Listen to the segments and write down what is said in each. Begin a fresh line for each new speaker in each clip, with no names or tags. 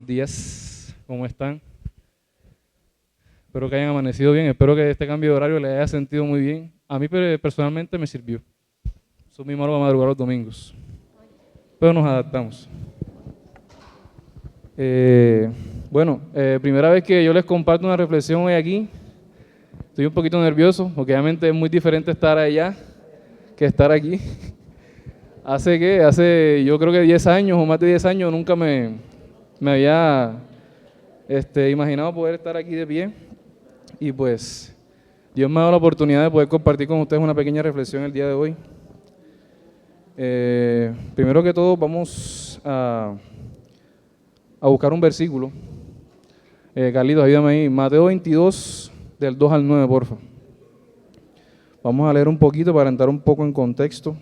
Días, ¿cómo están? Espero que hayan amanecido bien, espero que este cambio de horario les haya sentido muy bien. A mí personalmente me sirvió. Soy muy malo para madrugar los domingos, pero nos adaptamos. Primera vez que yo les comparto una reflexión hoy aquí. Estoy un poquito nervioso, porque obviamente es muy diferente estar allá que estar aquí. Hace yo creo que 10 años o más de 10 años nunca me había imaginado poder estar aquí de pie. Y pues Dios me ha dado la oportunidad de poder compartir con ustedes una pequeña reflexión el día de hoy. Primero que todo vamos a buscar un versículo. Carlitos, ayúdame ahí. Mateo 22, del 2 al 9, porfa. Vamos a leer un poquito para entrar un poco en contexto.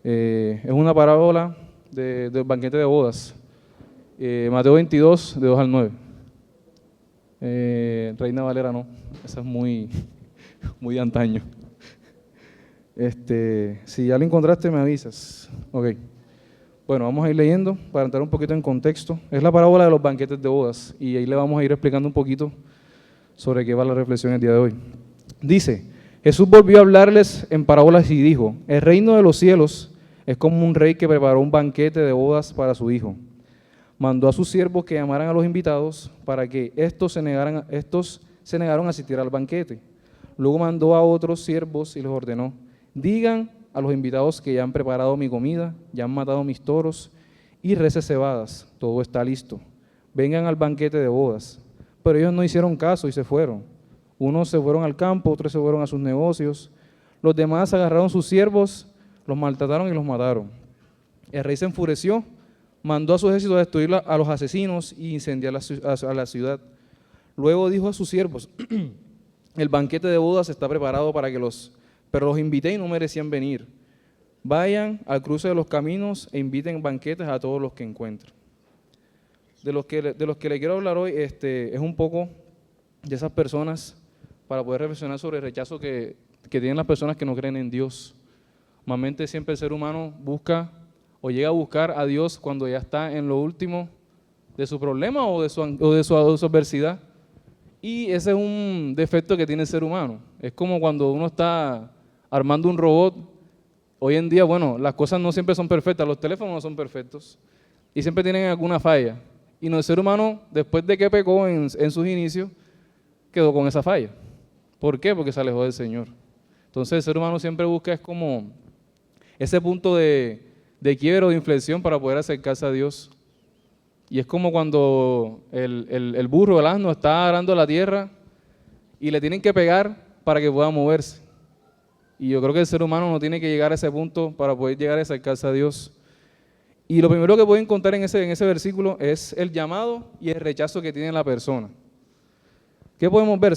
Es una parábola del banquete de bodas. Mateo 22, de 2 al 9. Reina Valera no, esa es muy de antaño. Si ya lo encontraste me avisas. Ok. Bueno, vamos a ir leyendo para entrar un poquito en contexto. Es la parábola de los banquetes de bodas y ahí le vamos a ir explicando un poquito sobre qué va la reflexión el día de hoy. Dice, Jesús volvió a hablarles en parábolas y dijo, el reino de los cielos es como un rey que preparó un banquete de bodas para su hijo. Mandó a sus siervos que llamaran a los invitados para que estos se negaron a asistir al banquete. Luego mandó a otros siervos y les ordenó, digan a los invitados que ya han preparado mi comida, ya han matado mis toros y reses cebadas, todo está listo. Vengan al banquete de bodas. Pero ellos no hicieron caso y se fueron. Unos se fueron al campo, otros se fueron a sus negocios. Los demás agarraron sus siervos, los maltrataron y los mataron. El rey se enfureció, mandó a su ejército a destruir a los asesinos y incendiar a la ciudad. Luego dijo a sus siervos, el banquete de bodas está preparado pero los invité y no merecían venir. Vayan al cruce de los caminos e inviten banquetes a todos los que encuentren. De los que le quiero hablar hoy es un poco de esas personas para poder reflexionar sobre el rechazo que tienen las personas que no creen en Dios. Normalmente siempre el ser humano busca o llega a buscar a Dios cuando ya está en lo último de su problema o de su adversidad. Y ese es un defecto que tiene el ser humano. Es como cuando uno está armando un robot. Hoy en día, bueno, las cosas no siempre son perfectas, los teléfonos no son perfectos y siempre tienen alguna falla. Y el ser humano, después de que pecó en sus inicios, quedó con esa falla. ¿Por qué? Porque se alejó del Señor. Entonces el ser humano siempre busca es como ese punto de quiebre o de inflexión para poder acercarse a Dios. Y es como cuando el burro, el asno, está arando la tierra y le tienen que pegar para que pueda moverse. Y yo creo que el ser humano no tiene que llegar a ese punto para poder llegar a acercarse a Dios. Y lo primero que puedo encontrar en ese versículo es el llamado y el rechazo que tiene la persona. ¿Qué podemos ver?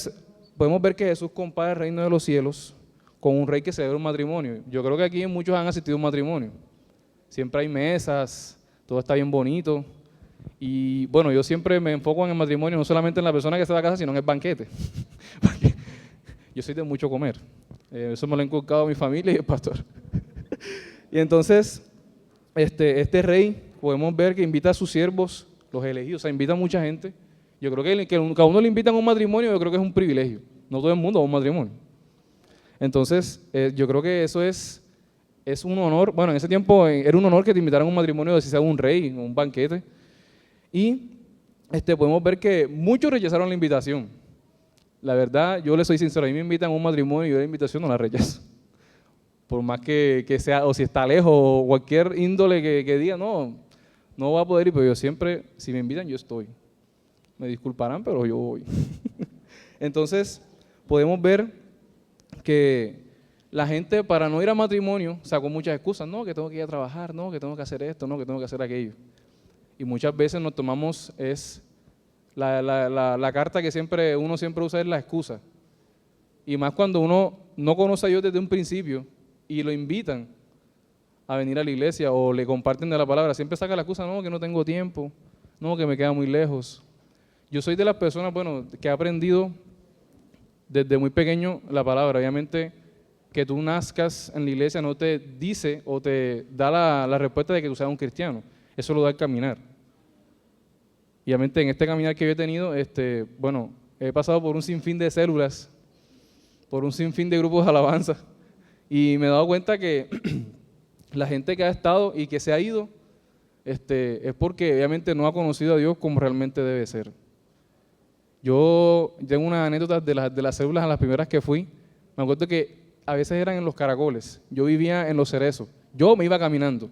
Podemos ver que Jesús compara el reino de los cielos con un rey que celebra un matrimonio. Yo creo que aquí muchos han asistido a un matrimonio. Siempre hay mesas, todo está bien bonito. Y bueno, yo siempre me enfoco en el matrimonio, no solamente en la persona que se va a casa, sino en el banquete. Yo soy de mucho comer. Eso me lo ha inculcado mi familia y el pastor. Y entonces, este rey, podemos ver que invita a sus siervos, los elegidos, o sea, invita a mucha gente. Yo creo que cada uno le invitan a un matrimonio, yo creo que es un privilegio. No todo el mundo va a un matrimonio. Entonces, yo creo que eso es un honor. Bueno, en ese tiempo era un honor que te invitaran a un matrimonio, de si sea un rey, un banquete. Y podemos ver que muchos rechazaron la invitación. La verdad, yo le soy sincero, a mí me invitan a un matrimonio y yo la invitación no la rechazo. Por más que sea, o si está lejos, o cualquier índole que diga, no va a poder ir, pero yo siempre, si me invitan, yo estoy. Me disculparán, pero yo voy. Entonces, podemos ver que la gente para no ir a matrimonio sacó muchas excusas, no, que tengo que ir a trabajar, no, que tengo que hacer esto, no, que tengo que hacer aquello. Y muchas veces nos tomamos la carta que uno siempre usa es la excusa. Y más cuando uno no conoce a Dios desde un principio y lo invitan a venir a la iglesia o le comparten de la palabra, siempre saca la excusa, no, que no tengo tiempo, no, que me queda muy lejos. Yo soy de las personas, bueno, que ha aprendido desde muy pequeño la palabra. Obviamente que tú nazcas en la iglesia no te dice o te da la respuesta de que tú seas un cristiano. Eso lo da el caminar. Y obviamente en este caminar que yo he tenido, bueno, he pasado por un sinfín de células, por un sinfín de grupos de alabanza, y me he dado cuenta que la gente que ha estado y que se ha ido, es porque obviamente no ha conocido a Dios como realmente debe ser. Yo tengo una anécdota de las células a las primeras que fui. Me acuerdo que a veces eran en los caracoles. Yo vivía en Los Cerezos. Yo me iba caminando.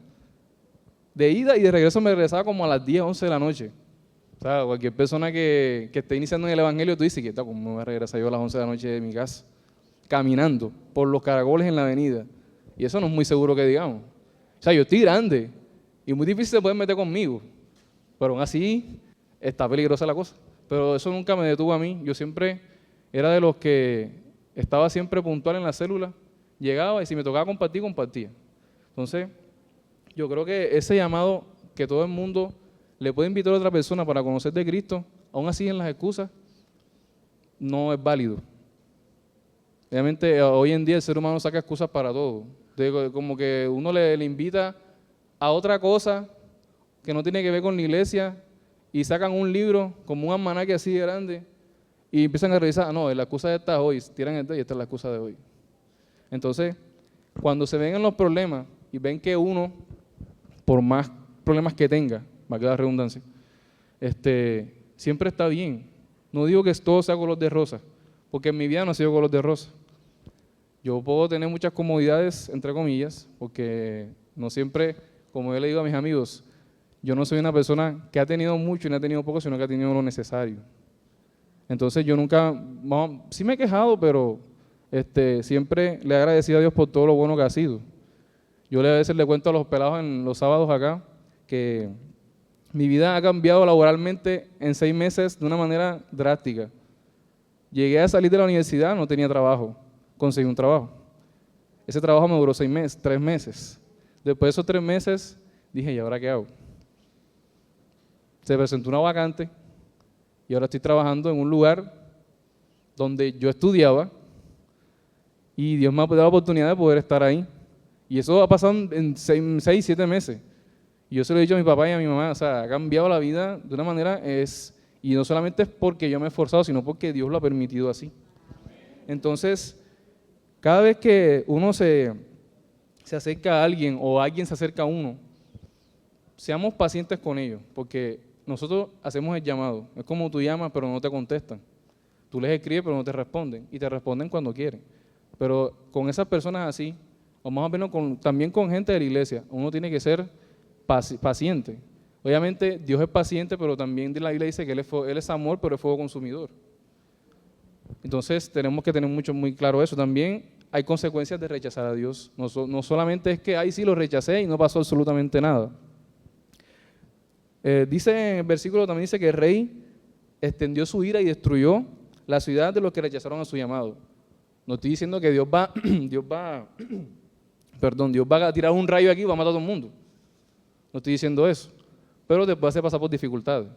De ida y de regreso me regresaba como a las 10, 11 de la noche. O sea, cualquier persona que esté iniciando en el evangelio, tú dices, ¿cómo me voy a regresar yo a las 11 de la noche de mi casa? Caminando por los caracoles en la avenida. Y eso no es muy seguro que digamos. O sea, yo estoy grande y muy difícil se pueden meter conmigo. Pero aún así está peligrosa la cosa. Pero eso nunca me detuvo a mí. Yo siempre era de los que estaba siempre puntual en la célula. Llegaba y si me tocaba compartir, compartía. Entonces, yo creo que ese llamado que todo el mundo le puede invitar a otra persona para conocer de Cristo, aún así en las excusas, no es válido. Obviamente, hoy en día el ser humano saca excusas para todo. Como que uno le invita a otra cosa que no tiene que ver con la iglesia y sacan un libro como un almanaque así de grande y empiezan a revisar, no, la excusa de esta es hoy, tiran esta y esta es la excusa de hoy. Entonces, cuando se ven en los problemas y ven que uno, por más problemas que tenga, va a quedar redundancia, siempre está bien. No digo que todo sea color de rosa, porque en mi vida no ha sido color de rosa. Yo puedo tener muchas comodidades, entre comillas, porque no siempre, como yo le digo a mis amigos, yo no soy una persona que ha tenido mucho y no ha tenido poco, sino que ha tenido lo necesario. Entonces yo nunca, sí me he quejado, pero siempre le he agradecido a Dios por todo lo bueno que ha sido. Yo a veces le cuento a los pelados en los sábados acá que mi vida ha cambiado laboralmente en 6 meses de una manera drástica. Llegué a salir de la universidad, no tenía trabajo, conseguí un trabajo. Ese trabajo me duró 3 meses. Después de esos 3 meses dije, ¿y ahora qué hago? Se presentó una vacante y ahora estoy trabajando en un lugar donde yo estudiaba y Dios me ha dado la oportunidad de poder estar ahí. Y eso ha pasado en 6, 7 meses. Y yo se lo he dicho a mi papá y a mi mamá, o sea, ha cambiado la vida de una manera, y no solamente es porque yo me he esforzado, sino porque Dios lo ha permitido así. Entonces, cada vez que uno se acerca a alguien o alguien se acerca a uno, seamos pacientes con ellos, porque nosotros hacemos el llamado. Es como tú llamas, pero no te contestan. Tú les escribes, pero no te responden. Y te responden cuando quieren. Pero con esas personas así, o más o menos también con gente de la iglesia, uno tiene que ser paciente. Obviamente Dios es paciente, pero también la Biblia dice que Él es amor, pero es fuego consumidor. Entonces tenemos que tener muy claro eso. También hay consecuencias de rechazar a Dios. No solamente es que, sí lo rechacé y no pasó absolutamente nada. Dice en el versículo, también dice que el rey extendió su ira y destruyó la ciudad de los que rechazaron a su llamado. No estoy diciendo que Dios va a tirar un rayo aquí y va a matar a todo el mundo. No estoy diciendo eso. Pero te puede hacer pasar por dificultades.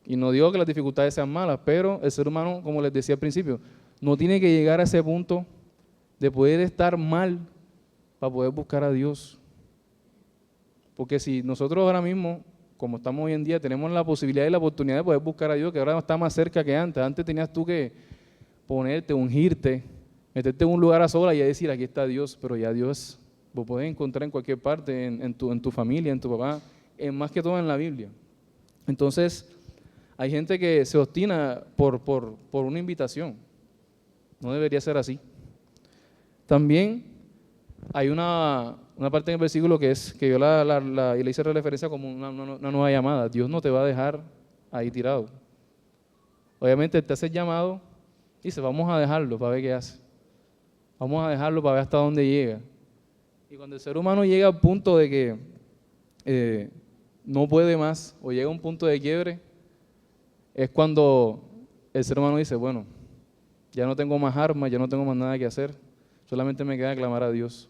Y no digo que las dificultades sean malas, pero el ser humano, como les decía al principio, no tiene que llegar a ese punto de poder estar mal para poder buscar a Dios. Porque si nosotros ahora mismo, como estamos hoy en día, tenemos la posibilidad y la oportunidad de poder buscar a Dios, que ahora está más cerca que antes. Antes tenías tú que ponerte, ungirte, meterte en un lugar a solas y decir, aquí está Dios, pero ya Dios lo puedes encontrar en cualquier parte, en tu familia, en tu papá, más que todo en la Biblia. Entonces, hay gente que se obstina por una invitación. No debería ser así. También hay una parte en el versículo que yo le hice referencia como una nueva llamada. Dios no te va a dejar ahí tirado. Obviamente te hace el llamado y dice, vamos a dejarlo para ver qué hace. Vamos a dejarlo para ver hasta dónde llega. Y cuando el ser humano llega al punto de que no puede más o llega a un punto de quiebre, es cuando el ser humano dice, bueno, ya no tengo más armas, ya no tengo más nada que hacer, solamente me queda clamar a Dios.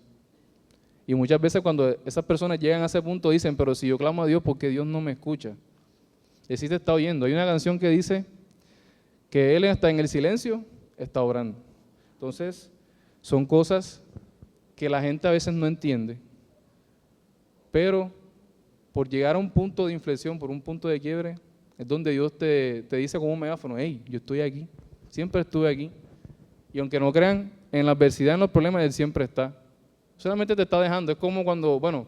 Y muchas veces cuando esas personas llegan a ese punto dicen, pero si yo clamo a Dios, ¿por qué Dios no me escucha? Él sí te está oyendo. Hay una canción que dice que Él está en el silencio, está orando. Entonces, son cosas que la gente a veces no entiende, pero por llegar a un punto de inflexión, por un punto de quiebre, es donde Dios te dice con un megáfono, hey, yo estoy aquí, siempre estuve aquí. Y aunque no crean, en la adversidad, en los problemas, Él siempre está. Solamente te está dejando. Es como cuando, bueno,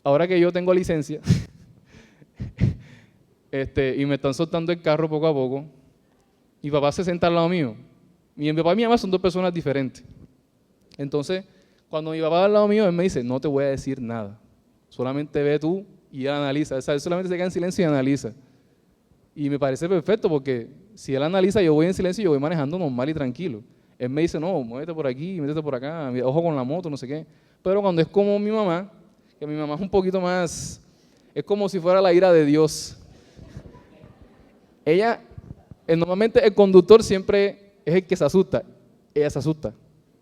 ahora que yo tengo licencia y me están soltando el carro poco a poco, mi papá se sienta al lado mío. Mi papá y mi mamá son dos personas diferentes. Entonces, cuando mi papá va al lado mío, él me dice, no te voy a decir nada. Solamente ve tú y él analiza. O sea, él solamente se queda en silencio y analiza. Y me parece perfecto porque si él analiza, yo voy en silencio y yo voy manejando normal y tranquilo. Él me dice, no, muévete por aquí, métete por acá, ojo con la moto, no sé qué. Pero cuando es como mi mamá, que mi mamá es un poquito más, es como si fuera la ira de Dios. Ella, normalmente el conductor siempre es el que se asusta, ella se asusta.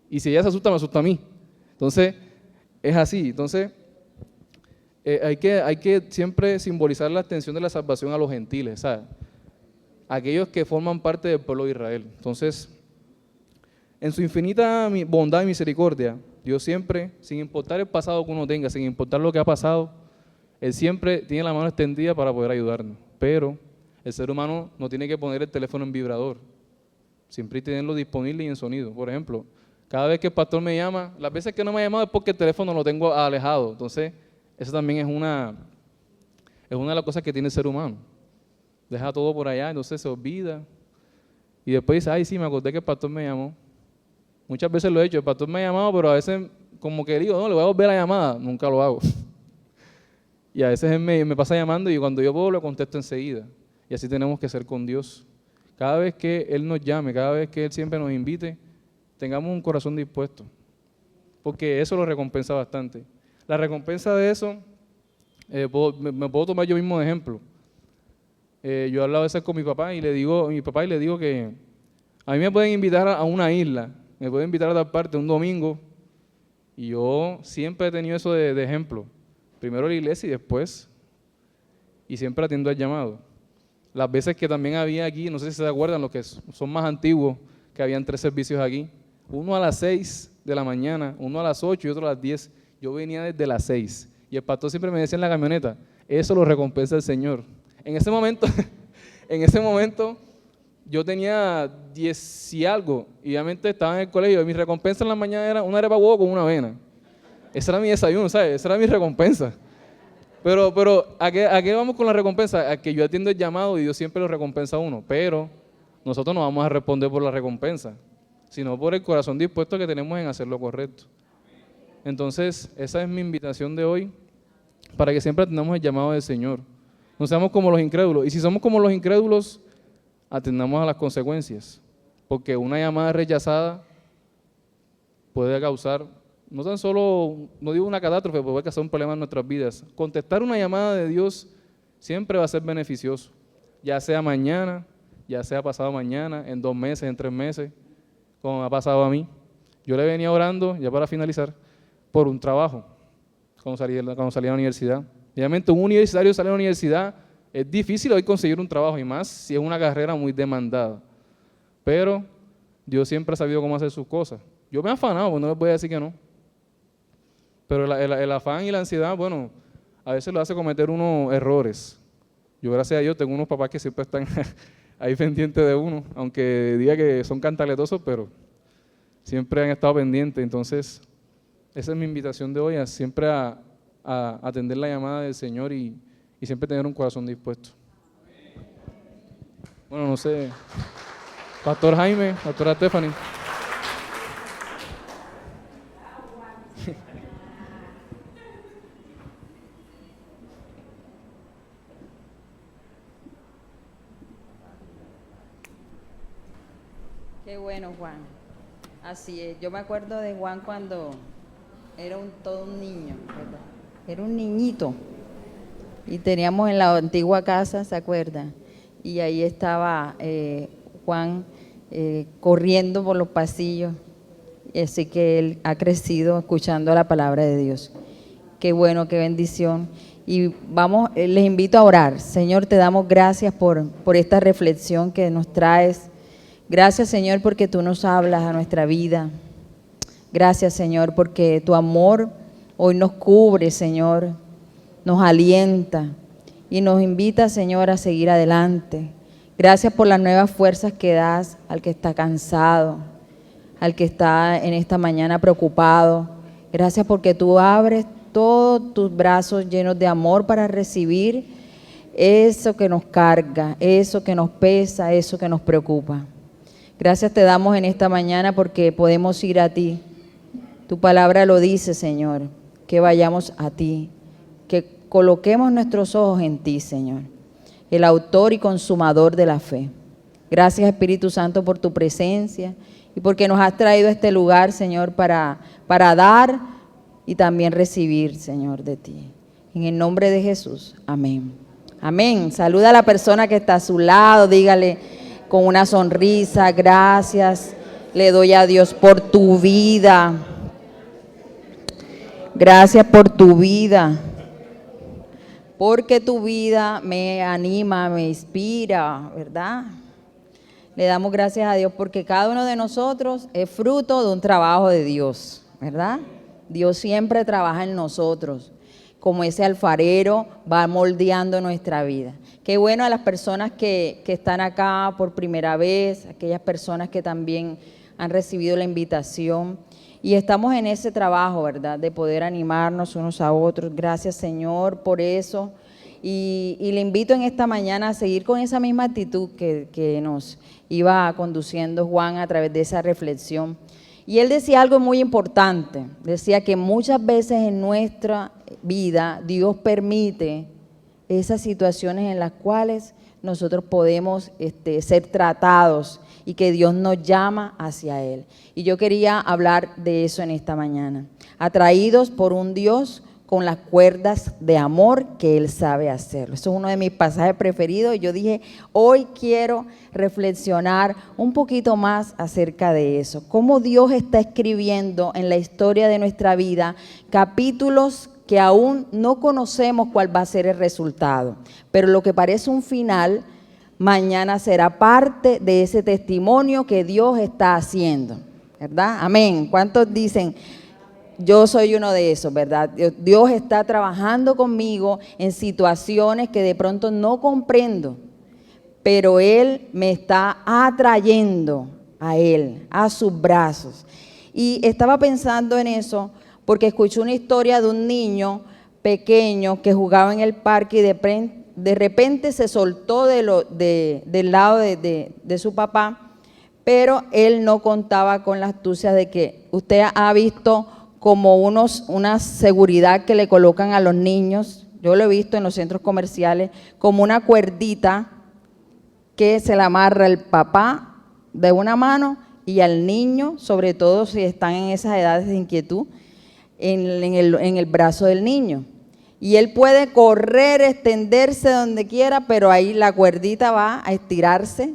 Y si ella se asusta, me asusta a mí. Entonces, es así. Entonces, hay que siempre simbolizar la extensión de la salvación a los gentiles, ¿sabes? Aquellos que forman parte del pueblo de Israel. Entonces, en su infinita bondad y misericordia, Dios siempre, sin importar el pasado que uno tenga, sin importar lo que ha pasado, Él siempre tiene la mano extendida para poder ayudarnos. Pero el ser humano no tiene que poner el teléfono en vibrador, siempre tenerlo disponible y en sonido. Por ejemplo, cada vez que el pastor me llama, las veces que no me ha llamado es porque el teléfono lo tengo alejado. Entonces, eso también es una de las cosas que tiene el ser humano. Deja todo por allá, entonces se olvida. Y después dice, ay, sí, me acordé que el pastor me llamó. Muchas veces lo he hecho, el pastor me ha llamado, pero a veces como que digo, no, le voy a volver la llamada, nunca lo hago. Y a veces él me pasa llamando y cuando yo puedo lo contesto enseguida. Y así tenemos que ser con Dios. Cada vez que Él nos llame, cada vez que Él siempre nos invite, tengamos un corazón dispuesto. Porque eso lo recompensa bastante. La recompensa de eso, me puedo tomar yo mismo de ejemplo. Yo he hablado a veces con mi papá y le digo que a mí me pueden invitar a una isla, me pueden invitar a tal parte un domingo, y yo siempre he tenido eso de ejemplo. Primero la iglesia y después, y siempre atiendo al llamado. Las veces que también había aquí, no sé si se acuerdan, los que son más antiguos, que habían 3 servicios aquí, uno a las 6 de la mañana, uno a las 8 y otro a las 10. Yo venía desde las 6 y el pastor siempre me decía en la camioneta, eso lo recompensa el Señor. En ese momento yo tenía 10 y algo y obviamente estaba en el colegio y mi recompensa en la mañana era una arepa huevo con una avena. Ese era mi desayuno, ¿sabes? Esa era mi recompensa. Pero ¿a qué vamos con la recompensa? A que yo atiendo el llamado y Dios siempre lo recompensa a uno, pero nosotros no vamos a responder por la recompensa, sino por el corazón dispuesto que tenemos en hacer lo correcto. Entonces, esa es mi invitación de hoy, para que siempre atendamos el llamado del Señor. No seamos como los incrédulos. Y si somos como los incrédulos, atendamos a las consecuencias. Porque una llamada rechazada puede causar, no tan solo, no digo una catástrofe, pero puede causar un problema en nuestras vidas. Contestar una llamada de Dios siempre va a ser beneficioso. Ya sea mañana, ya sea pasado mañana, en 2 meses, en 3 meses, como me ha pasado a mí. Yo le venía orando, ya para finalizar, por un trabajo, cuando salí de la universidad. Obviamente un universitario sale de la universidad, es difícil hoy conseguir un trabajo, y más si es una carrera muy demandada. Pero Dios siempre ha sabido cómo hacer sus cosas. Yo me he afanado, pues no les voy a decir que no. Pero el afán y la ansiedad, bueno, a veces lo hace cometer unos errores. Yo, gracias a Dios, tengo unos papás que siempre están ahí pendientes de uno, aunque diga que son cantaletosos, pero siempre han estado pendientes. Entonces, esa es mi invitación de hoy, siempre a atender la llamada del Señor y siempre tener un corazón dispuesto. Bueno, no sé, Pastor Jaime, Pastora Stephanie.
Qué bueno, Juan. Así es. Yo me acuerdo de Juan cuando era todo un niño, ¿verdad? Era un niñito. Y teníamos en la antigua casa, ¿se acuerda? Y ahí estaba Juan corriendo por los pasillos. Así que él ha crecido escuchando la palabra de Dios. Qué bueno, qué bendición. Y vamos, les invito a orar. Señor, te damos gracias por esta reflexión que nos traes. Gracias, Señor, porque tú nos hablas a nuestra vida. Gracias, Señor, porque tu amor hoy nos cubre, Señor. nos alienta y nos invita, Señor, a seguir adelante. Gracias por las nuevas fuerzas que das al que está cansado, al que está en esta mañana preocupado. Gracias porque tú abres todos tus brazos llenos de amor para recibir eso que nos carga, eso que nos pesa, eso que nos preocupa. Gracias te damos en esta mañana porque podemos ir a ti. Tu palabra lo dice, Señor, que vayamos a ti, que coloquemos nuestros ojos en ti, Señor, el autor y consumador de la fe. Gracias, Espíritu Santo, por tu presencia y porque nos has traído a este lugar, Señor, para dar y también recibir, Señor, de ti. En el nombre de Jesús, amén. Amén. Saluda a la persona que está a su lado, dígale con una sonrisa, gracias, le doy a Dios por tu vida. Gracias por tu vida, porque tu vida me anima, me inspira, ¿verdad? Le damos gracias a Dios porque cada uno de nosotros es fruto de un trabajo de Dios, ¿verdad? Dios siempre trabaja en nosotros, como ese alfarero va moldeando nuestra vida. Qué bueno a las personas que están acá por primera vez, aquellas personas que también han recibido la invitación. Y estamos en ese trabajo, ¿verdad?, de poder animarnos unos a otros. Gracias, Señor, por eso. Y le invito en esta mañana a seguir con esa misma actitud que nos iba conduciendo Juan a través de esa reflexión. Y él decía algo muy importante. Decía que muchas veces en nuestra vida Dios permite esas situaciones en las cuales nosotros podemos ser tratados y que Dios nos llama hacia Él. Y yo quería hablar de eso en esta mañana. Atraídos por un Dios con las cuerdas de amor que Él sabe hacerlo. Eso es uno de mis pasajes preferidos. Y yo dije, hoy quiero reflexionar un poquito más acerca de eso. Cómo Dios está escribiendo en la historia de nuestra vida capítulos que aún no conocemos cuál va a ser el resultado. Pero lo que parece un final, mañana será parte de ese testimonio que Dios está haciendo, ¿verdad? Amén. ¿Cuántos dicen? Yo soy uno de esos, ¿verdad? Dios está trabajando conmigo en situaciones que de pronto no comprendo, pero Él me está atrayendo a Él, a sus brazos. Y estaba pensando en eso porque escuché una historia de un niño pequeño que jugaba en el parque y de repente se soltó del lado de su papá, pero él no contaba con la astucia de que usted ha visto como una seguridad que le colocan a los niños, yo lo he visto en los centros comerciales, como una cuerdita que se la amarra el papá de una mano y al niño, sobre todo si están en esas edades de inquietud, en el brazo del niño. Y él puede correr, extenderse donde quiera, pero ahí la cuerdita va a estirarse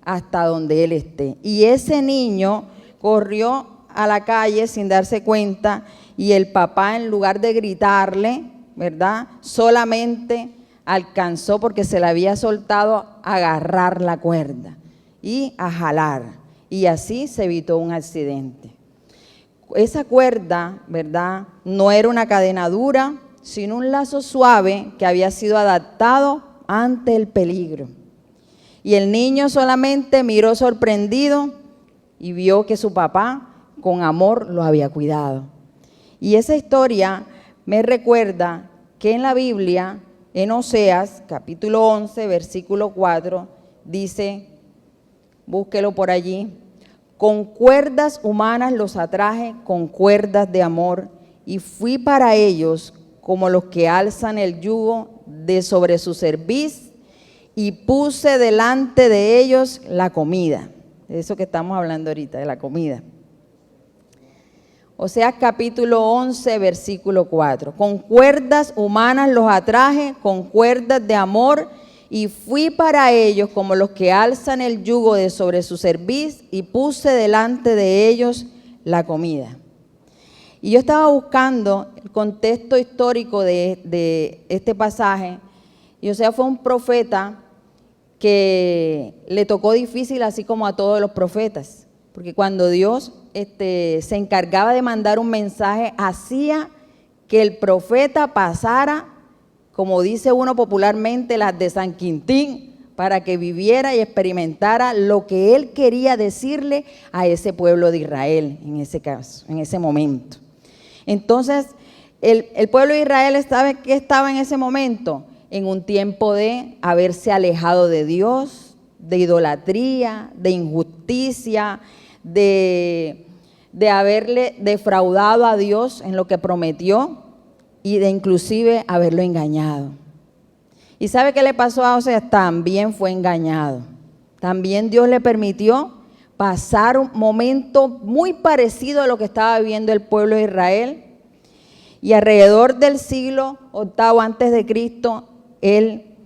hasta donde él esté. Y ese niño corrió a la calle sin darse cuenta y el papá, en lugar de gritarle, ¿verdad?, solamente alcanzó, porque se le había soltado, a agarrar la cuerda y a jalar. Y así se evitó un accidente. Esa cuerda, ¿verdad?, no era una cadena dura, sino un lazo suave que había sido adaptado ante el peligro. Y el niño solamente miró sorprendido y vio que su papá con amor lo había cuidado. Y esa historia me recuerda que en la Biblia, en Oseas, capítulo 11, versículo 4, dice, búsquelo por allí, con cuerdas humanas los atraje, con cuerdas de amor, y fui para ellos como los que alzan el yugo de sobre su cerviz, y puse delante de ellos la comida. De eso que estamos hablando ahorita, de la comida. Oseas capítulo 11, versículo 4. Con cuerdas humanas los atraje, con cuerdas de amor, y fui para ellos como los que alzan el yugo de sobre su cerviz, y puse delante de ellos la comida. Y yo estaba buscando el contexto histórico de este pasaje, y Oseas fue un profeta que le tocó difícil, así como a todos los profetas, porque cuando Dios se encargaba de mandar un mensaje, hacía que el profeta pasara como dice uno popularmente, las de San Quintín, para que viviera y experimentara lo que él quería decirle a ese pueblo de Israel en ese caso, en ese momento. Entonces, el pueblo de Israel, ¿sabe qué estaba en ese momento? En un tiempo de haberse alejado de Dios, de idolatría, de injusticia, de haberle defraudado a Dios en lo que prometió y de inclusive haberlo engañado. ¿Y sabe qué le pasó a Oseas? También fue engañado. También Dios le permitió pasar un momento muy parecido a lo que estaba viviendo el pueblo de Israel. Y alrededor del siglo VIII antes de Cristo, él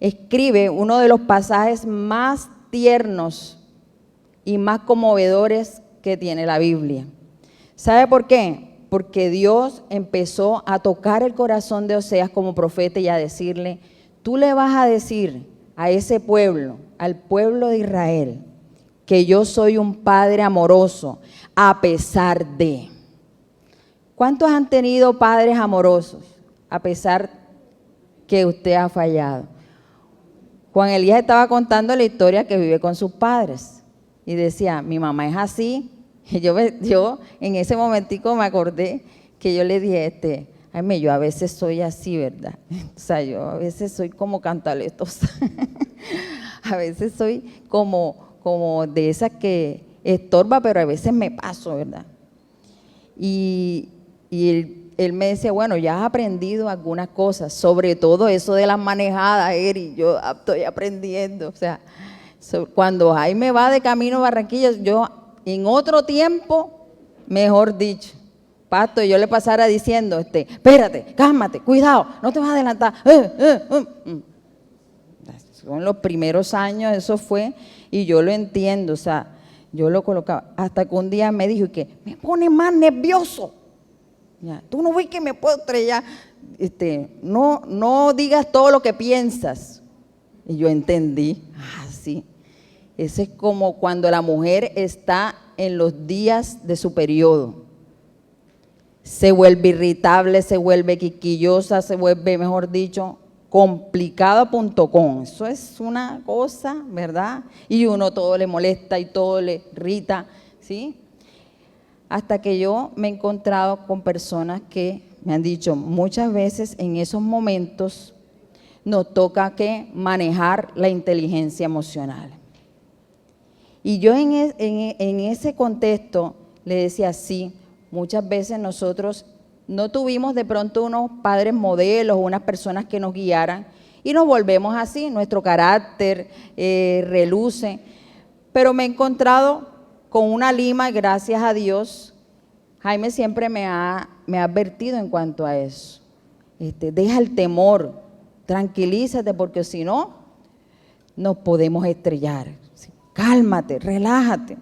escribe uno de los pasajes más tiernos y más conmovedores que tiene la Biblia. ¿Sabe por qué? Porque Dios empezó a tocar el corazón de Oseas como profeta y a decirle: tú le vas a decir a ese pueblo, al pueblo de Israel, que yo soy un padre amoroso a pesar de. ¿Cuántos han tenido padres amorosos a pesar que usted ha fallado? Juan Elías estaba contando la historia que vive con sus padres y decía: mi mamá es así. Y yo en ese momentico me acordé que yo le dije, ay, yo a veces soy así, ¿verdad? O sea, yo a veces soy como cantaletosa. A veces soy como de esas que estorba, pero a veces me paso, ¿verdad? Y él me decía, bueno, ya has aprendido algunas cosas, sobre todo eso de las manejadas, Eri, yo estoy aprendiendo. O sea, cuando Jaime va de camino a Barranquilla, yo en otro tiempo, mejor dicho, pasto, yo le pasara diciendo, espérate, cálmate, cuidado, no te vas a adelantar. Son los primeros años, eso fue, y yo lo entiendo, o sea, yo lo colocaba, hasta que un día me dijo que me pone más nervioso. Ya, tú no ves que me puedo estrellar, no digas todo lo que piensas. Y yo entendí, sí. Eso es como cuando la mujer está en los días de su periodo. Se vuelve irritable, se vuelve quisquillosa, se vuelve, mejor dicho, complicado.com. Eso es una cosa, ¿verdad? Y uno todo le molesta y todo le irrita, ¿sí? Hasta que yo me he encontrado con personas que me han dicho, muchas veces en esos momentos nos toca que manejar la inteligencia emocional. Y yo en ese contexto le decía, sí, muchas veces nosotros no tuvimos de pronto unos padres modelos, unas personas que nos guiaran, y nos volvemos así, nuestro carácter reluce. Pero me he encontrado con una lima, gracias a Dios. Jaime siempre me ha advertido en cuanto a eso. Deja el temor, tranquilízate, porque si no, nos podemos estrellar. Cálmate, relájate.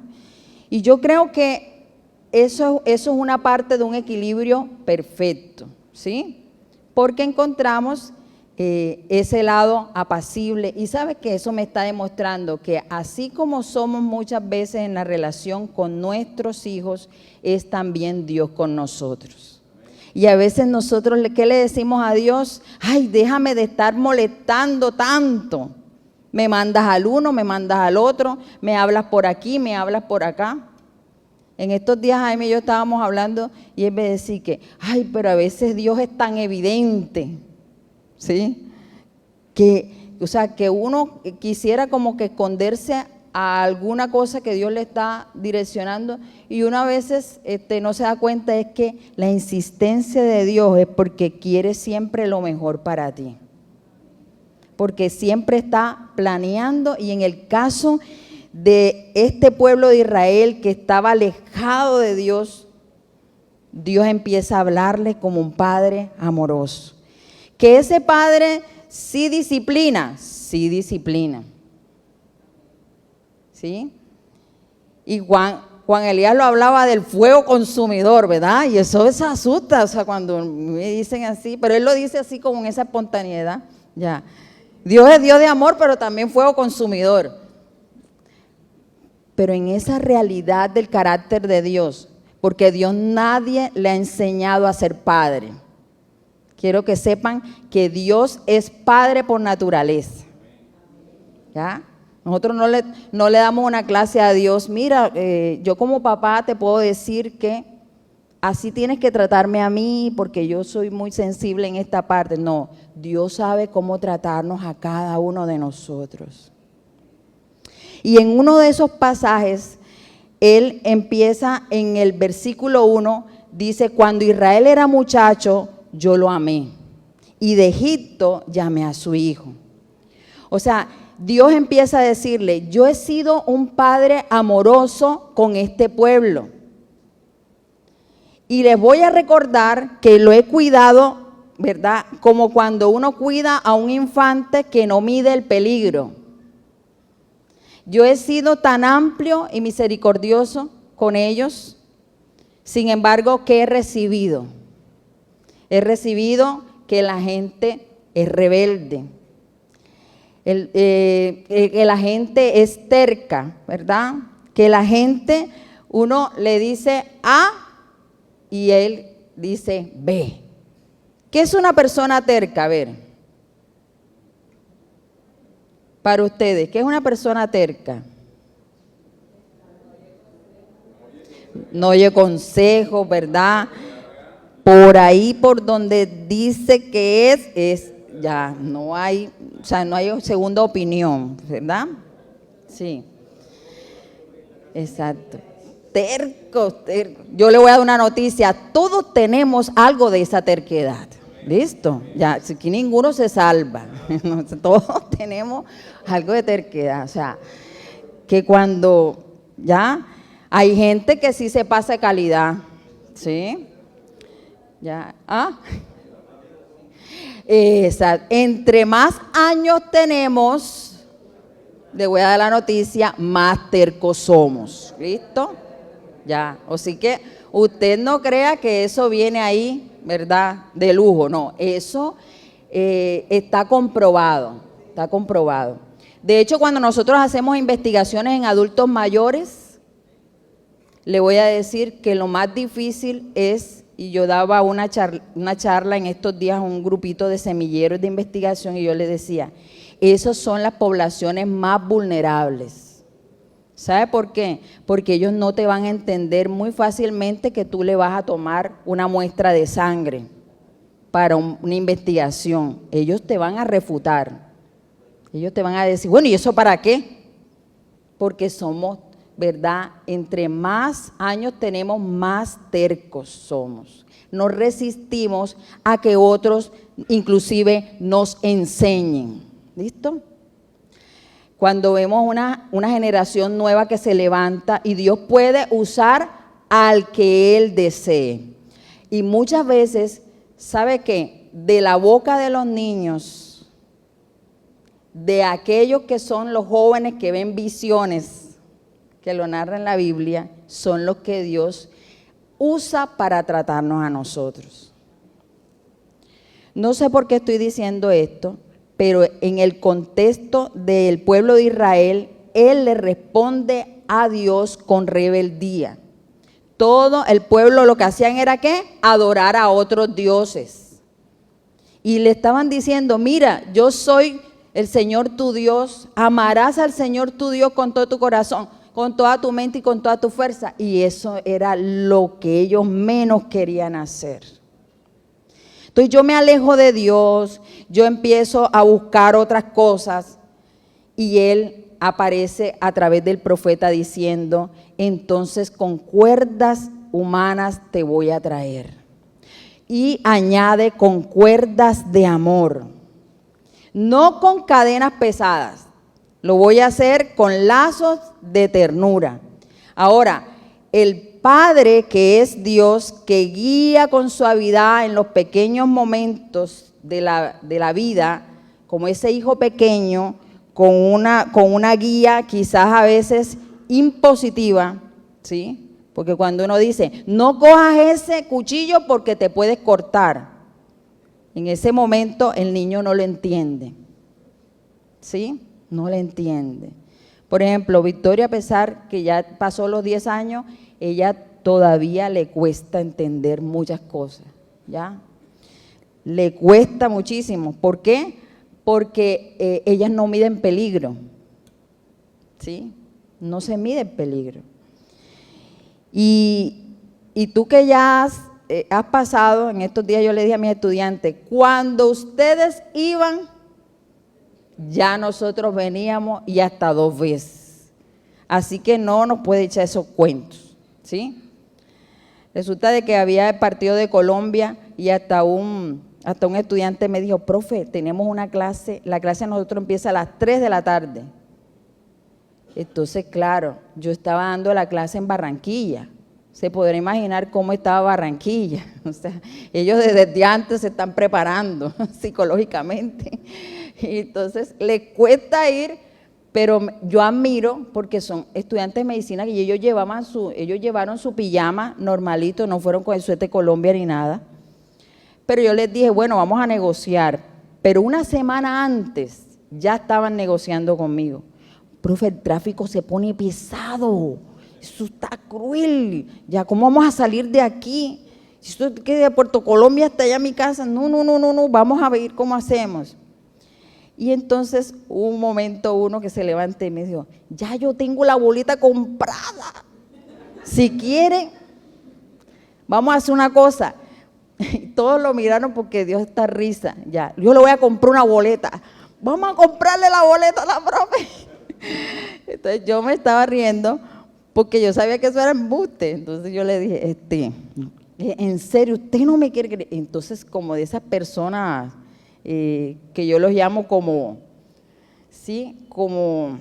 Y yo creo que eso es una parte de un equilibrio perfecto, ¿sí? Porque encontramos ese lado apacible. Y ¿sabes qué? Eso me está demostrando que así como somos muchas veces en la relación con nuestros hijos, es también Dios con nosotros. Y a veces nosotros, ¿qué le decimos a Dios? Ay, déjame de estar molestando tanto. Me mandas al uno, me mandas al otro, me hablas por aquí, me hablas por acá. En estos días Jaime y yo estábamos hablando y él me decía que, ay, pero a veces Dios es tan evidente, ¿sí? O sea, que uno quisiera como que esconderse a alguna cosa que Dios le está direccionando y uno a veces no se da cuenta, es que la insistencia de Dios es porque quiere siempre lo mejor para ti. Porque siempre está planeando, y en el caso de este pueblo de Israel que estaba alejado de Dios, Dios empieza a hablarle como un padre amoroso. Que ese padre sí disciplina. ¿Sí? Y Juan Elías lo hablaba del fuego consumidor, ¿verdad? Y eso se asusta, o sea, cuando me dicen así, pero él lo dice así como en esa espontaneidad, ya. Dios es Dios de amor, pero también fuego consumidor. Pero en esa realidad del carácter de Dios, porque Dios nadie le ha enseñado a ser padre. Quiero que sepan que Dios es Padre por naturaleza. ¿Ya? Nosotros no le damos una clase a Dios. Mira, yo como papá te puedo decir que así tienes que tratarme a mí porque yo soy muy sensible en esta parte. No, Dios sabe cómo tratarnos a cada uno de nosotros. Y en uno de esos pasajes, Él empieza en el versículo 1, dice, cuando Israel era muchacho, yo lo amé. Y de Egipto llamé a su hijo. O sea, Dios empieza a decirle, yo he sido un padre amoroso con este pueblo. Y les voy a recordar que lo he cuidado, ¿verdad? Como cuando uno cuida a un infante que no mide el peligro. Yo he sido tan amplio y misericordioso con ellos. Sin embargo, ¿qué he recibido? He recibido que la gente es rebelde. Que la gente es terca, ¿verdad? Que la gente, uno le dice A y él dice B. ¿Qué es una persona terca? A ver. Para ustedes, ¿qué es una persona terca? No oye consejos, ¿verdad? Por ahí, por donde dice que es ya, no hay, o sea, no hay segunda opinión, ¿verdad? Sí, exacto. Terco. Yo le voy a dar una noticia, todos tenemos algo de esa terquedad. Listo, ya, aquí ninguno se salva, todos tenemos algo de terquedad, o sea, que cuando ya hay gente que sí se pasa de calidad, ¿sí? Ya, exacto. Entre más años tenemos, le voy a dar la noticia, más tercos somos, ¿listo? Ya, así que usted no crea que eso viene ahí, ¿verdad? De lujo, no, eso está comprobado, está comprobado. De hecho, cuando nosotros hacemos investigaciones en adultos mayores, le voy a decir que lo más difícil es, y yo daba una charla en estos días a un grupito de semilleros de investigación y yo les decía, esas son las poblaciones más vulnerables. ¿Sabe por qué? Porque ellos no te van a entender muy fácilmente que tú le vas a tomar una muestra de sangre para una investigación. Ellos te van a refutar. Ellos te van a decir, bueno, ¿y eso para qué? Porque somos, ¿verdad? Entre más años tenemos, más tercos somos. Nos resistimos a que otros inclusive nos enseñen. ¿Listo? Cuando vemos una generación nueva que se levanta y Dios puede usar al que Él desee. Y muchas veces, ¿sabe qué? De la boca de los niños, de aquellos que son los jóvenes que ven visiones, que lo narra en la Biblia, son los que Dios usa para tratarnos a nosotros. No sé por qué estoy diciendo esto, pero en el contexto del pueblo de Israel, Él le responde a Dios con rebeldía. Todo el pueblo lo que hacían era ¿qué? Adorar a otros dioses. Y le estaban diciendo, mira, yo soy el Señor tu Dios, amarás al Señor tu Dios con todo tu corazón, con toda tu mente y con toda tu fuerza. Y eso era lo que ellos menos querían hacer. Entonces yo me alejo de Dios, yo empiezo a buscar otras cosas y Él aparece a través del profeta diciendo, entonces con cuerdas humanas te voy a traer. Y añade con cuerdas de amor, no con cadenas pesadas, lo voy a hacer con lazos de ternura. Ahora, el Padre que es Dios, que guía con suavidad en los pequeños momentos de la vida, como ese hijo pequeño, con una guía quizás a veces impositiva, ¿sí? Porque cuando uno dice, no cojas ese cuchillo porque te puedes cortar, en ese momento el niño no lo entiende, ¿sí? No lo entiende. Por ejemplo, Victoria, a pesar que ya pasó los 10 años, ella todavía le cuesta entender muchas cosas, ¿ya? Le cuesta muchísimo. ¿Por qué? Porque ellas no miden peligro, ¿sí? No se mide peligro. Y tú que ya has pasado, en estos días yo le dije a mis estudiantes, cuando ustedes iban, ya nosotros veníamos y hasta 2 veces. Así que no nos puede echar esos cuentos, ¿sí? Resulta de que había el partido de Colombia y hasta un estudiante me dijo, profe, tenemos una clase, la clase de nosotros empieza a las 3 de la tarde. Entonces, claro, yo estaba dando la clase en Barranquilla. Se podrá imaginar cómo estaba Barranquilla. O sea, ellos desde antes se están preparando psicológicamente. Y entonces, les cuesta ir, pero yo admiro porque son estudiantes de medicina y ellos llevaron su pijama normalito, no fueron con el suéter Colombia ni nada. Pero yo les dije, bueno, vamos a negociar. Pero una semana antes ya estaban negociando conmigo. Profe, el tráfico se pone pesado, eso está cruel, ya cómo vamos a salir de aquí, si esto que de Puerto Colombia hasta allá a mi casa, no, vamos a ver cómo hacemos. Y entonces hubo un momento uno que se levantó y me dijo, ya yo tengo la boleta comprada, si quieren, vamos a hacer una cosa. Y todos lo miraron porque Dios está risa, ya, yo le voy a comprar una boleta, vamos a comprarle la boleta a la profe. Entonces yo me estaba riendo porque yo sabía que eso era embuste. Entonces yo le dije, en serio, usted no me quiere creer. Entonces, como de esas personas que yo los llamo como, sí, como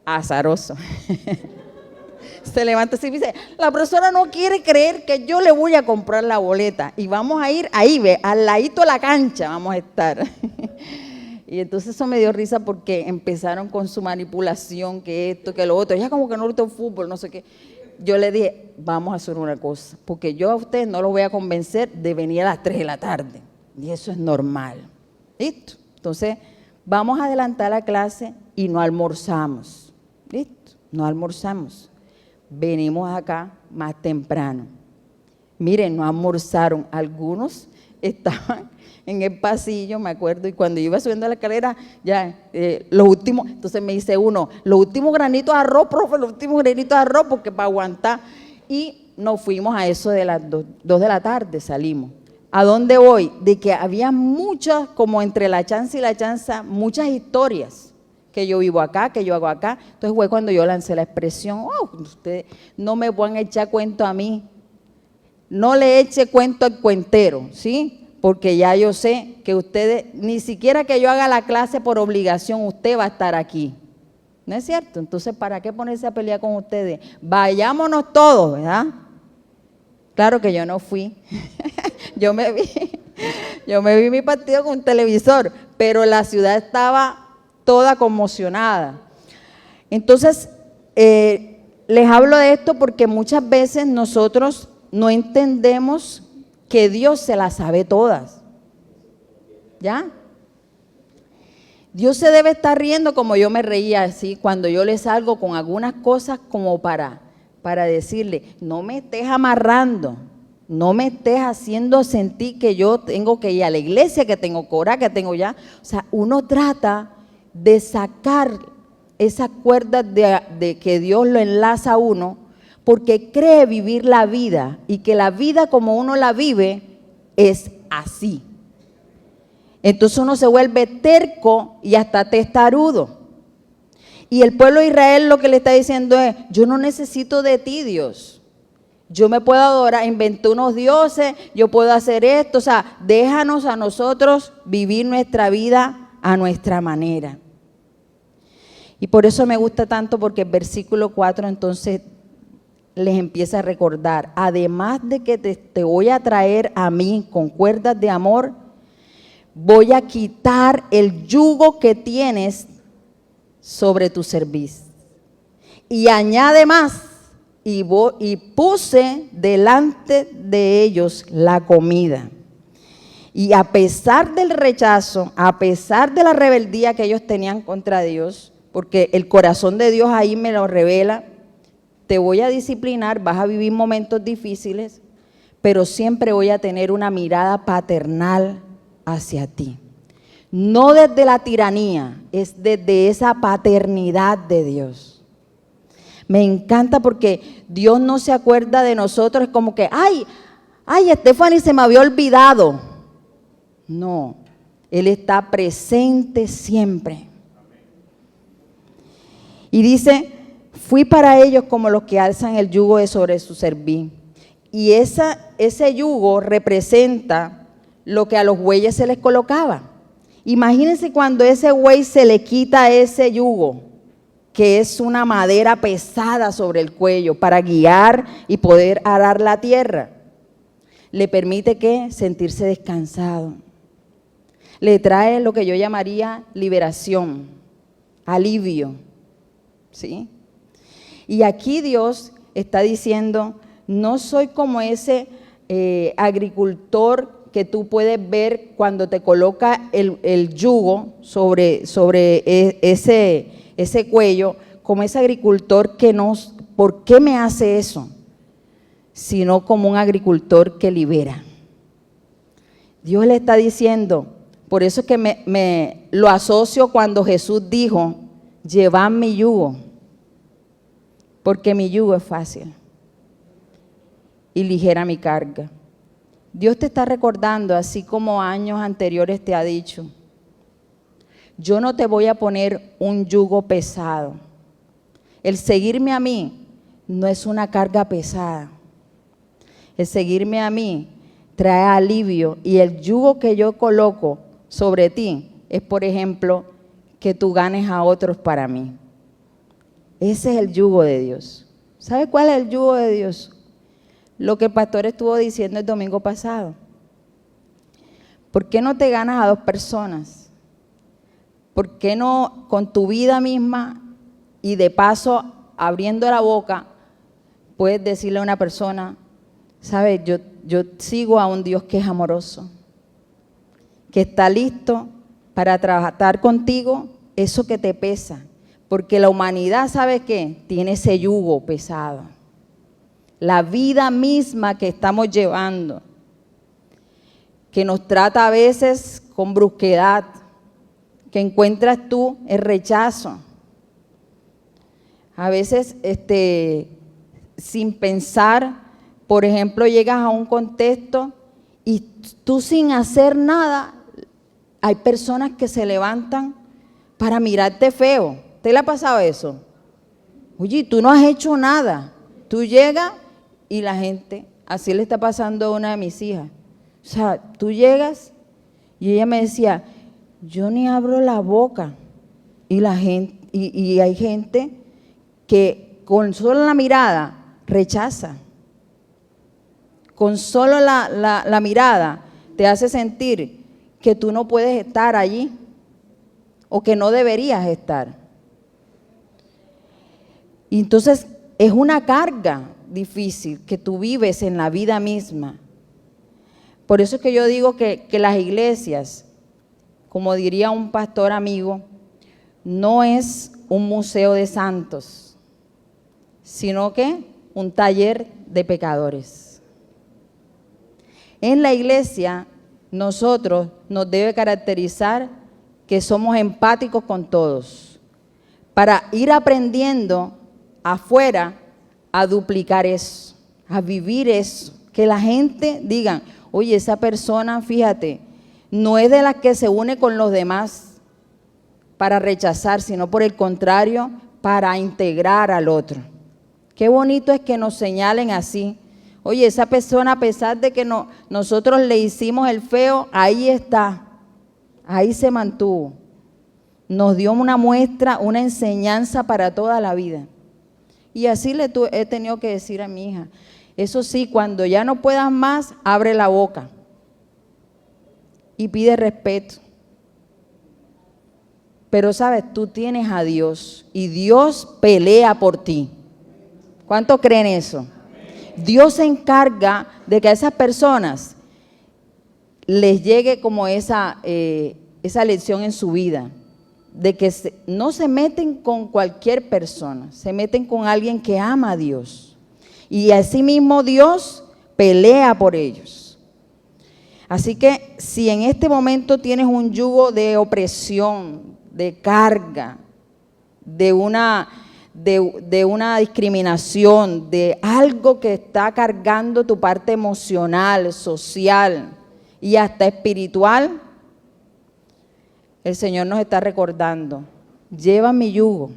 azaroso. Se levanta así y dice, la profesora no quiere creer que yo le voy a comprar la boleta y vamos a ir ahí, ve, al ladito de la cancha vamos a estar. Y entonces eso me dio risa porque empezaron con su manipulación, que esto, que lo otro. Ella como que no gusta el fútbol, no sé qué. Yo le dije, vamos a hacer una cosa, porque yo a ustedes no los voy a convencer de venir a las 3 de la tarde. Y eso es normal. ¿Listo? Entonces, vamos a adelantar la clase y no almorzamos. ¿Listo? No almorzamos. Venimos acá más temprano. Miren, no almorzaron. Algunos estaban en el pasillo, me acuerdo, y cuando yo iba subiendo la escalera, ya, los últimos, entonces me dice uno, los últimos granitos de arroz, profe, los últimos granitos de arroz, porque para aguantar, y nos fuimos a eso de las 2 de la tarde, salimos. ¿A dónde voy? De que había muchas, como entre la chanza y la chanza, muchas historias, que yo vivo acá, que yo hago acá, entonces fue cuando yo lancé la expresión, ustedes no me pueden echar cuento a mí, no le eche cuento al cuentero, ¿sí? Porque ya yo sé que ustedes, ni siquiera que yo haga la clase por obligación, usted va a estar aquí. ¿No es cierto? Entonces, ¿para qué ponerse a pelear con ustedes? Vayámonos todos, ¿verdad? Claro que yo no fui. yo me vi mi partido con un televisor, pero la ciudad estaba toda conmocionada. Entonces, les hablo de esto porque muchas veces nosotros no entendemos que Dios se las sabe todas, ¿ya? Dios se debe estar riendo como yo me reía así cuando yo le salgo con algunas cosas como para decirle, no me estés amarrando, no me estés haciendo sentir que yo tengo que ir a la iglesia, que tengo que orar, que tengo ya. O sea, uno trata de sacar esas cuerdas de que Dios lo enlaza a uno, porque cree vivir la vida y que la vida como uno la vive es así. Entonces uno se vuelve terco y hasta testarudo. Y el pueblo de Israel lo que le está diciendo es, yo no necesito de ti, Dios. Yo me puedo adorar, inventé unos dioses, yo puedo hacer esto. O sea, déjanos a nosotros vivir nuestra vida a nuestra manera. Y por eso me gusta tanto porque el versículo 4 entonces les empieza a recordar, además de que te voy a traer a mí con cuerdas de amor, voy a quitar el yugo que tienes sobre tu cerviz. Y añade más, y puse delante de ellos la comida. Y a pesar del rechazo, a pesar de la rebeldía que ellos tenían contra Dios, porque el corazón de Dios ahí me lo revela, te voy a disciplinar, vas a vivir momentos difíciles, pero siempre voy a tener una mirada paternal hacia ti. No desde la tiranía, es desde esa paternidad de Dios. Me encanta porque Dios no se acuerda de nosotros, es como que, ay, Stephanie se me había olvidado. No, Él está presente siempre. Y dice, fui para ellos como los que alzan el yugo de sobre su cerviz. Y ese yugo representa lo que a los bueyes se les colocaba. Imagínense cuando ese buey se le quita ese yugo, que es una madera pesada sobre el cuello para guiar y poder arar la tierra. Le permite ¿qué? Sentirse descansado. Le trae lo que yo llamaría liberación, alivio, ¿sí? Y aquí Dios está diciendo, no soy como ese agricultor que tú puedes ver cuando te coloca el yugo sobre ese cuello, como ese agricultor que no, ¿por qué me hace eso? Sino como un agricultor que libera. Dios le está diciendo, por eso es que me lo asocio cuando Jesús dijo, llevad mi yugo, porque mi yugo es fácil y ligera mi carga. Dios te está recordando, así como años anteriores te ha dicho, yo no te voy a poner un yugo pesado. El seguirme a mí no es una carga pesada. El seguirme a mí trae alivio y el yugo que yo coloco sobre ti es, por ejemplo, que tú ganes a otros para mí. Ese es el yugo de Dios. ¿Sabe cuál es el yugo de Dios? Lo que el pastor estuvo diciendo el domingo pasado. ¿Por qué no te ganas a dos personas? ¿Por qué no con tu vida misma y de paso abriendo la boca puedes decirle a una persona, sabes, yo sigo a un Dios que es amoroso, que está listo para tratar contigo eso que te pesa? Porque la humanidad, ¿sabe qué? Tiene ese yugo pesado. La vida misma que estamos llevando, que nos trata a veces con brusquedad, que encuentras tú el rechazo. A veces, sin pensar, por ejemplo, llegas a un contexto y tú sin hacer nada, hay personas que se levantan para mirarte feo. ¿Te le ha pasado eso? Oye, tú no has hecho nada. Tú llegas y la gente, así le está pasando a una de mis hijas. O sea, tú llegas y ella me decía, yo ni abro la boca. Y la gente, y hay gente que con solo la mirada rechaza. Con solo la mirada te hace sentir que tú no puedes estar allí o que no deberías estar. Y entonces es una carga difícil que tú vives en la vida misma. Por eso es que yo digo que las iglesias, como diría un pastor amigo, no es un museo de santos, sino que un taller de pecadores. En la iglesia, nosotros nos debe caracterizar que somos empáticos con todos, para ir aprendiendo afuera a duplicar eso, a vivir eso, que la gente diga, oye, esa persona, fíjate, no es de las que se une con los demás para rechazar, sino por el contrario, para integrar al otro. Qué bonito es que nos señalen así. Oye, esa persona, a pesar de que nosotros le hicimos el feo, ahí está, ahí se mantuvo. Nos dio una muestra, una enseñanza para toda la vida. Y así le he tenido que decir a mi hija, eso sí, cuando ya no puedas más, abre la boca y pide respeto. Pero sabes, tú tienes a Dios y Dios pelea por ti. ¿Cuántos creen eso? Dios se encarga de que a esas personas les llegue como esa lección en su vida, de que no se meten con cualquier persona, se meten con alguien que ama a Dios. Y asimismo Dios pelea por ellos. Así que si en este momento tienes un yugo de opresión, de carga, de una discriminación, de algo que está cargando tu parte emocional, social y hasta espiritual, el Señor nos está recordando, lleva mi yugo,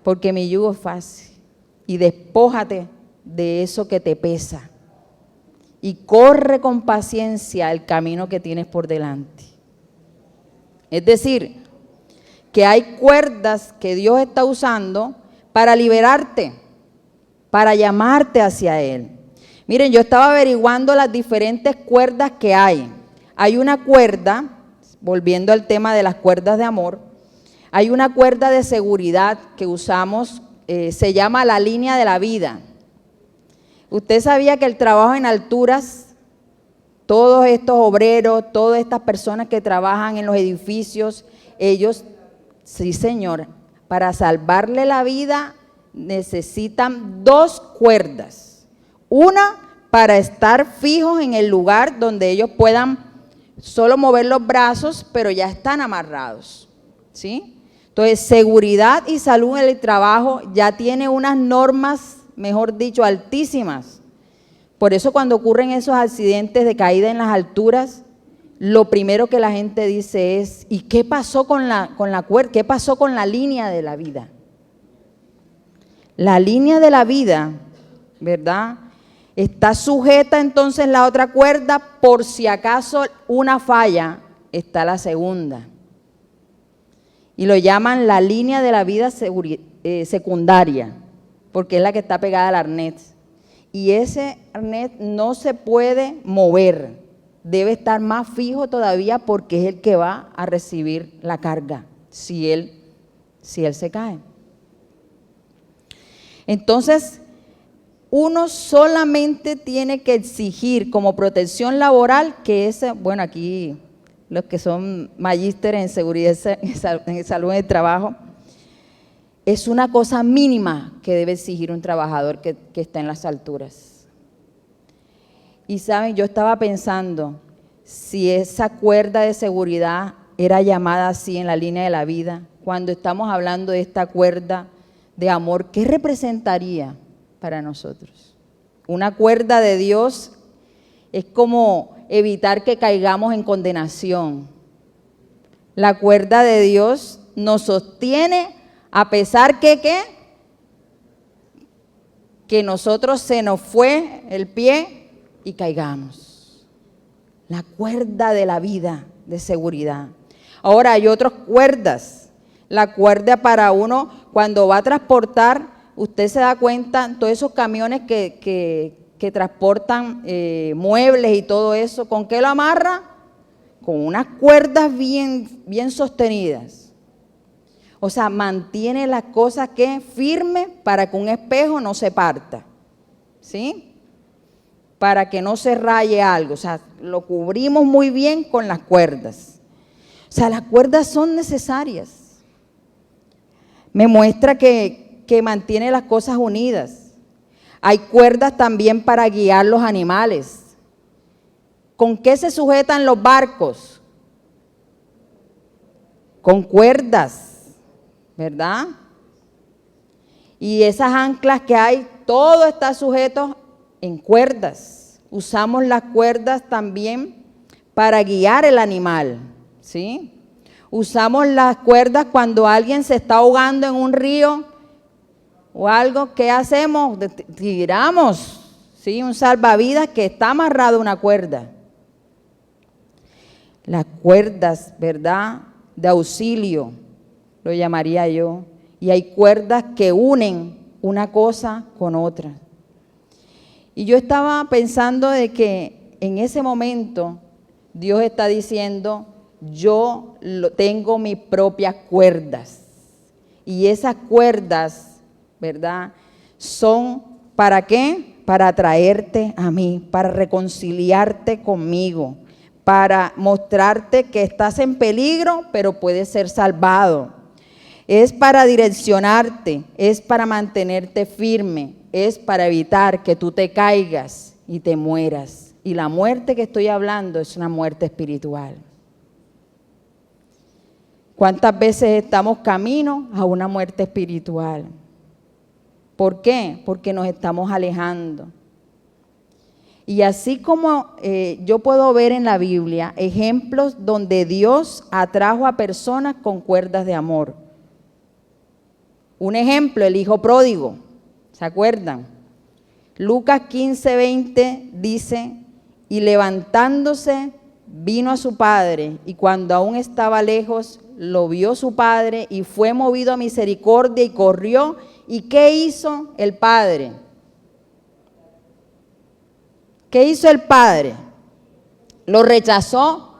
porque mi yugo es fácil, y despójate de eso que te pesa, y corre con paciencia el camino que tienes por delante. Es decir, que hay cuerdas que Dios está usando para liberarte, para llamarte hacia Él. Miren, yo estaba averiguando las diferentes cuerdas que hay. Hay una cuerda, volviendo al tema de las cuerdas de amor, hay una cuerda de seguridad que usamos, se llama la línea de la vida. ¿Usted sabía que el trabajo en alturas, todos estos obreros, todas estas personas que trabajan en los edificios, ellos, sí señor, para salvarle la vida necesitan 2 cuerdas. Una para estar fijos en el lugar donde ellos puedan solo mover los brazos, pero ya están amarrados, ¿sí? Entonces, seguridad y salud en el trabajo ya tiene unas normas, mejor dicho, altísimas. Por eso cuando ocurren esos accidentes de caída en las alturas, lo primero que la gente dice es, ¿y qué pasó con la cuerda? ¿Qué pasó con la línea de la vida? La línea de la vida, ¿verdad? Está sujeta entonces la otra cuerda, por si acaso una falla, está la segunda. Y lo llaman la línea de la vida secundaria, porque es la que está pegada al arnés. Y ese arnés no se puede mover, debe estar más fijo todavía porque es el que va a recibir la carga si él se cae. Entonces, uno solamente tiene que exigir como protección laboral que ese, bueno, aquí los que son magísteres en seguridad en salud en el trabajo, es una cosa mínima que debe exigir un trabajador que está en las alturas. Y saben, yo estaba pensando, si esa cuerda de seguridad era llamada así en la línea de la vida, cuando estamos hablando de esta cuerda de amor, ¿qué representaría para nosotros? Una cuerda de Dios es como evitar que caigamos en condenación. La cuerda de Dios nos sostiene a pesar que nosotros se nos fue el pie y caigamos. La cuerda de la vida, de seguridad. Ahora hay otras cuerdas. La cuerda para uno cuando va a transportar, usted se da cuenta, todos esos camiones que transportan muebles y todo eso, ¿con qué lo amarra? Con unas cuerdas bien sostenidas. O sea, mantiene las cosas firmes para que un espejo no se parta, ¿sí? Para que no se raye algo, o sea, lo cubrimos muy bien con las cuerdas. O sea, las cuerdas son necesarias. Me muestra que mantiene las cosas unidas. Hay cuerdas también para guiar los animales. ¿Con qué se sujetan los barcos? Con cuerdas, ¿verdad? Y esas anclas que hay, todo está sujeto en cuerdas. Usamos las cuerdas también para guiar el animal, ¿sí? Usamos las cuerdas cuando alguien se está ahogando en un río o algo, ¿qué hacemos? Tiramos, ¿sí? Un salvavidas que está amarrado a una cuerda. Las cuerdas, ¿verdad? De auxilio, lo llamaría yo. Y hay cuerdas que unen una cosa con otra. Y yo estaba pensando de que en ese momento Dios está diciendo, yo tengo mis propias cuerdas. Y esas cuerdas, ¿verdad? Son ¿para qué? Para atraerte a mí, para reconciliarte conmigo, para mostrarte que estás en peligro, pero puedes ser salvado. Es para direccionarte, es para mantenerte firme, es para evitar que tú te caigas y te mueras. Y la muerte que estoy hablando es una muerte espiritual. ¿Cuántas veces estamos camino a una muerte espiritual? ¿Por qué? Porque nos estamos alejando. Y así como yo puedo ver en la Biblia ejemplos donde Dios atrajo a personas con cuerdas de amor. Un ejemplo, el hijo pródigo, ¿se acuerdan? Lucas 15:20 dice, y levantándose vino a su padre, y cuando aún estaba lejos, lo vio su padre, y fue movido a misericordia, y corrió. ¿Y qué hizo el padre? ¿Qué hizo el padre? ¿Lo rechazó?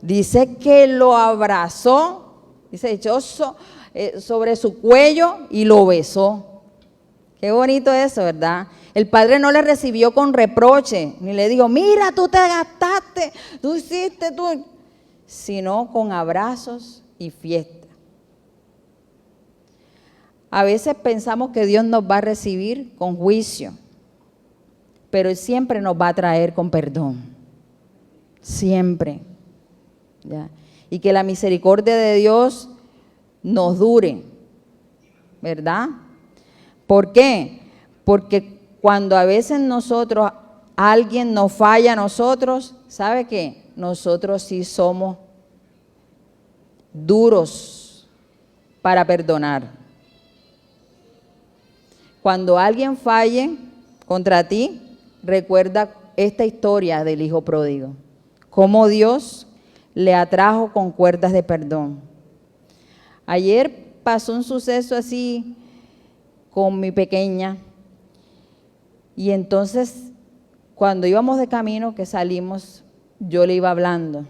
Dice que lo abrazó, dice, echó sobre su cuello y lo besó. Qué bonito eso, ¿verdad? El padre no le recibió con reproche, ni le dijo, mira, tú te gastaste, tú hiciste, tú, sino con abrazos y fiesta. A veces pensamos que Dios nos va a recibir con juicio, pero Él siempre nos va a traer con perdón. Siempre. ¿Ya? Y que la misericordia de Dios nos dure, ¿verdad? ¿Por qué? Porque cuando a veces alguien nos falla a nosotros, ¿sabe qué? Nosotros sí somos duros para perdonar. Cuando alguien falle contra ti, recuerda esta historia del hijo pródigo, cómo Dios le atrajo con cuerdas de perdón. Ayer pasó un suceso así con mi pequeña, y entonces cuando íbamos de camino, que salimos, yo le iba hablando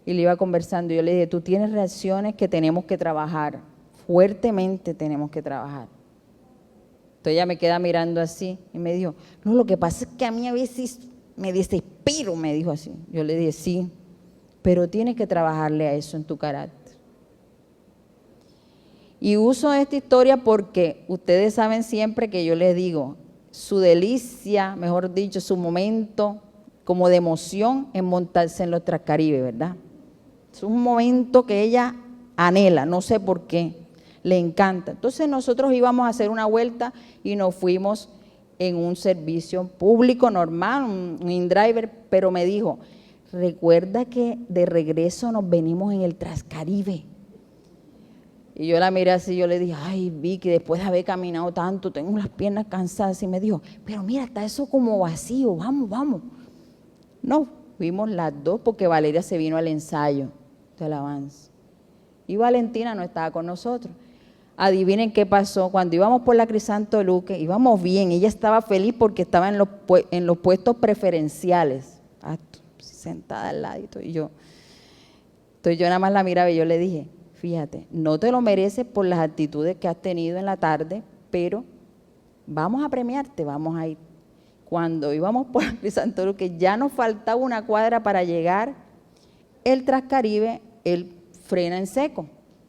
y le iba conversando. Yo le dije, tú tienes reacciones que tenemos que trabajar, fuertemente tenemos que trabajar. Entonces ella me queda mirando así y me dijo, no, lo que pasa es que a mí a veces me desespero, me dijo así. Yo le dije, sí, pero tienes que trabajarle a eso en tu carácter. Y uso esta historia porque ustedes saben siempre que yo les digo, su delicia, mejor dicho, su momento como de emoción en montarse en los Transcaribe, ¿verdad? Es un momento que ella anhela, no sé por qué, le encanta. Entonces nosotros íbamos a hacer una vuelta y nos fuimos en un servicio público normal, un InDriver, pero me dijo, recuerda que de regreso nos venimos en el Transcaribe. Y yo la miré así, yo le dije, ay, Vicky, después de haber caminado tanto, tengo las piernas cansadas. Y me dijo, pero mira, está eso como vacío, vamos, vamos. No, fuimos las dos porque Valeria se vino al ensayo de alabanza. Y Valentina no estaba con nosotros. Adivinen qué pasó, cuando íbamos por la Crisanto Luque, íbamos bien, ella estaba feliz porque estaba en los puestos preferenciales, sentada al ladito, y yo. Entonces yo nada más la miraba y yo le dije, fíjate, no te lo mereces por las actitudes que has tenido en la tarde, pero vamos a premiarte, vamos a ir. Cuando íbamos por la Crisanto Luque, ya nos faltaba una cuadra para llegar, el Transcaribe, él frena en seco.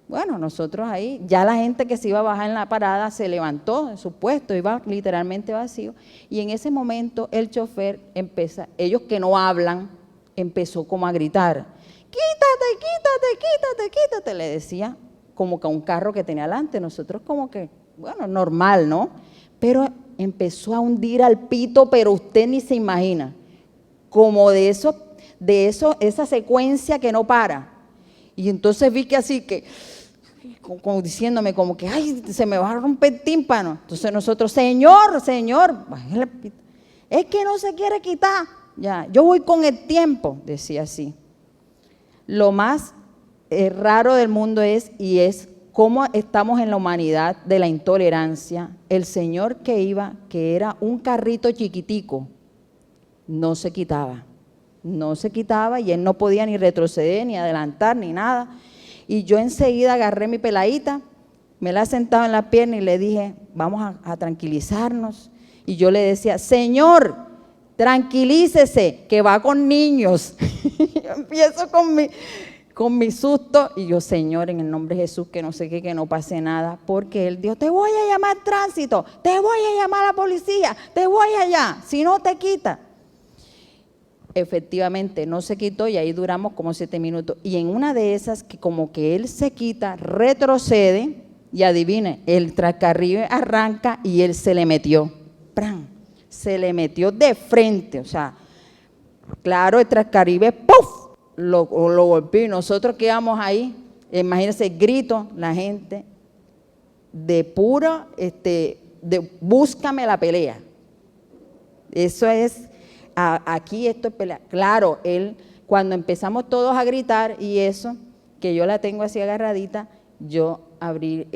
Bueno, nosotros ahí, ya la gente que se iba a bajar en la parada se levantó de su puesto, iba literalmente vacío. Y en ese momento el chofer ellos que no hablan, empezó como a gritar, quítate, quítate, quítate, quítate, le decía, como que a un carro que tenía adelante. Nosotros como que, bueno, normal, ¿no? Pero empezó a hundir al pito, pero usted ni se imagina, como de esa secuencia que no para. Y entonces vi que así que, como diciéndome como que, ay, se me va a romper el tímpano. Entonces nosotros, señor, es que no se quiere quitar. Ya, yo voy con el tiempo, decía así. Lo más raro del mundo es cómo estamos en la humanidad de la intolerancia. El señor que era un carrito chiquitico, no se quitaba y él no podía ni retroceder, ni adelantar, ni nada. Y yo enseguida agarré mi peladita, me la sentaba en la pierna y le dije, vamos a tranquilizarnos. Y yo le decía, señor, tranquilícese, que va con niños. Yo empiezo con mi susto, y yo, Señor, en el nombre de Jesús, que no sé qué, que no pase nada, porque Él dijo, te voy a llamar tránsito, te voy a llamar a la policía, te voy allá, si no te quita. Efectivamente, no se quitó y ahí duramos como 7 minutos. Y en una de esas, que como que Él se quita, retrocede, y adivine, el Trascarribe arranca y Él se le metió. ¡Pran! Se le metió de frente, o sea, claro, el Trascarribe, ¡puf!, lo golpeó, y nosotros quedamos ahí, imagínense, grito, la gente, de puro, de búscame la pelea. Eso es, aquí esto es pelea. Claro, él, cuando empezamos todos a gritar y eso, que yo la tengo así agarradita, yo abrí,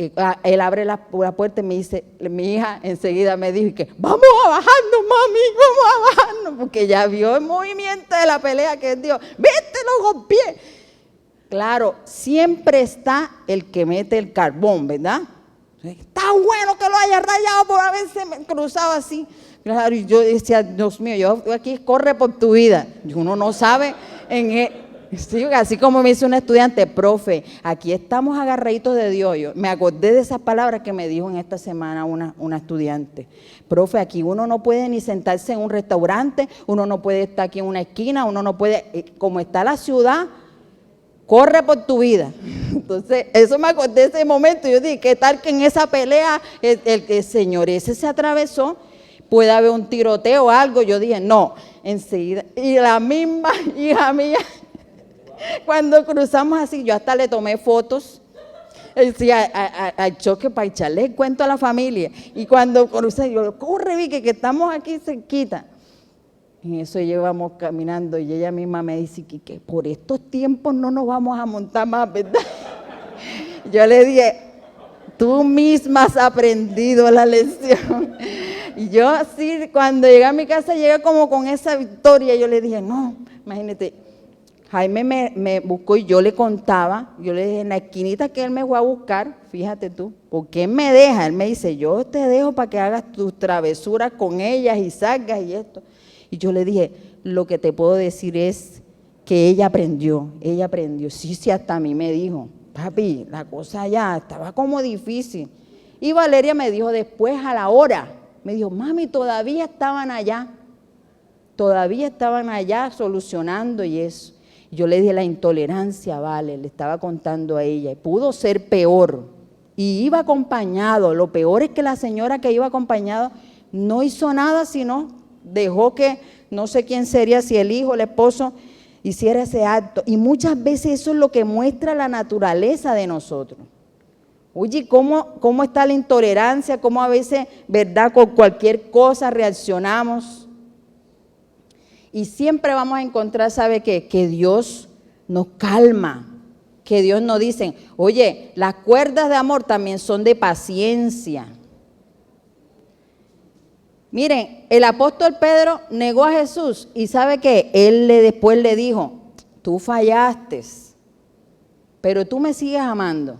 él abre la puerta y me dice, mi hija enseguida me dijo que vamos a bajarnos, mami, vamos a bajarnos, porque ya vio el movimiento de la pelea que Dios, vete, lo golpeé. Claro, siempre está el que mete el carbón, ¿verdad? Está bueno que lo haya rayado por haberse cruzado así. Claro, y yo decía, Dios mío, yo aquí corre por tu vida. Y uno no sabe sí, así como me dice una estudiante, profe, aquí estamos agarraditos de Dios. Yo me acordé de esas palabras que me dijo en esta semana una estudiante. Profe, aquí uno no puede ni sentarse en un restaurante, uno no puede estar aquí en una esquina, uno no puede, como está la ciudad, corre por tu vida. Entonces, eso me acordé de ese momento. Yo dije, ¿qué tal que en esa pelea el señor ese se atravesó? Puede haber un tiroteo o algo. Yo dije, no, enseguida. Y la misma hija mía, cuando cruzamos así, yo hasta le tomé fotos, al choque para echarle el cuento a la familia. Y cuando crucé, yo, corre, Vicky, que estamos aquí cerquita. Y eso llevamos caminando y ella misma me dice que por estos tiempos no nos vamos a montar más, ¿verdad? Yo le dije, tú misma has aprendido la lección. Y yo así, cuando llegué a mi casa, llegué como con esa victoria. Yo le dije, no, imagínate, Jaime me buscó y yo le contaba, yo le dije, en la esquinita que él me fue a buscar, fíjate tú, porque él me deja, él me dice, yo te dejo para que hagas tus travesuras con ellas y salgas y esto. Y yo le dije, lo que te puedo decir es que ella aprendió. Sí, hasta a mí me dijo, papi, la cosa ya estaba como difícil. Y Valeria me dijo después a la hora, me dijo, mami, todavía estaban allá solucionando y eso. Y yo le dije, la intolerancia, vale, le estaba contando a ella, y pudo ser peor. Y iba acompañado, lo peor es que la señora que iba acompañado no hizo nada, sino dejó que no sé quién sería, si el hijo, el esposo, hiciera ese acto. Y muchas veces eso es lo que muestra la naturaleza de nosotros. Oye, ¿cómo está la intolerancia? ¿Cómo a veces, verdad, con cualquier cosa reaccionamos? Y siempre vamos a encontrar, ¿sabe qué? Que Dios nos calma, que Dios nos dice, oye, las cuerdas de amor también son de paciencia. Miren, el apóstol Pedro negó a Jesús y ¿sabe qué? Él después le dijo, tú fallaste, pero tú me sigues amando.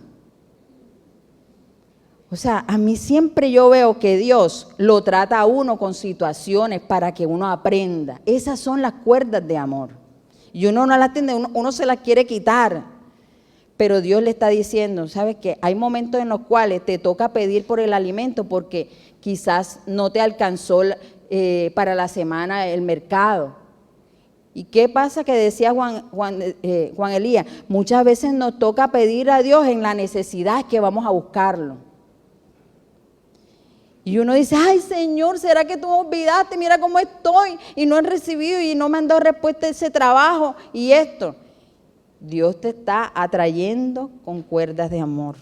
O sea, a mí siempre yo veo que Dios lo trata a uno con situaciones para que uno aprenda. Esas son las cuerdas de amor. Y uno no las entiende, uno se las quiere quitar. Pero Dios le está diciendo, ¿sabes qué? Hay momentos en los cuales te toca pedir por el alimento porque quizás no te alcanzó para la semana el mercado. ¿Y qué pasa? Que decía Juan Elías, muchas veces nos toca pedir a Dios en la necesidad que vamos a buscarlo. Y uno dice, ay Señor, ¿será que tú me olvidaste? Mira cómo estoy y no he recibido y no me han dado respuesta a ese trabajo y esto. Dios te está atrayendo con cuerdas de amor.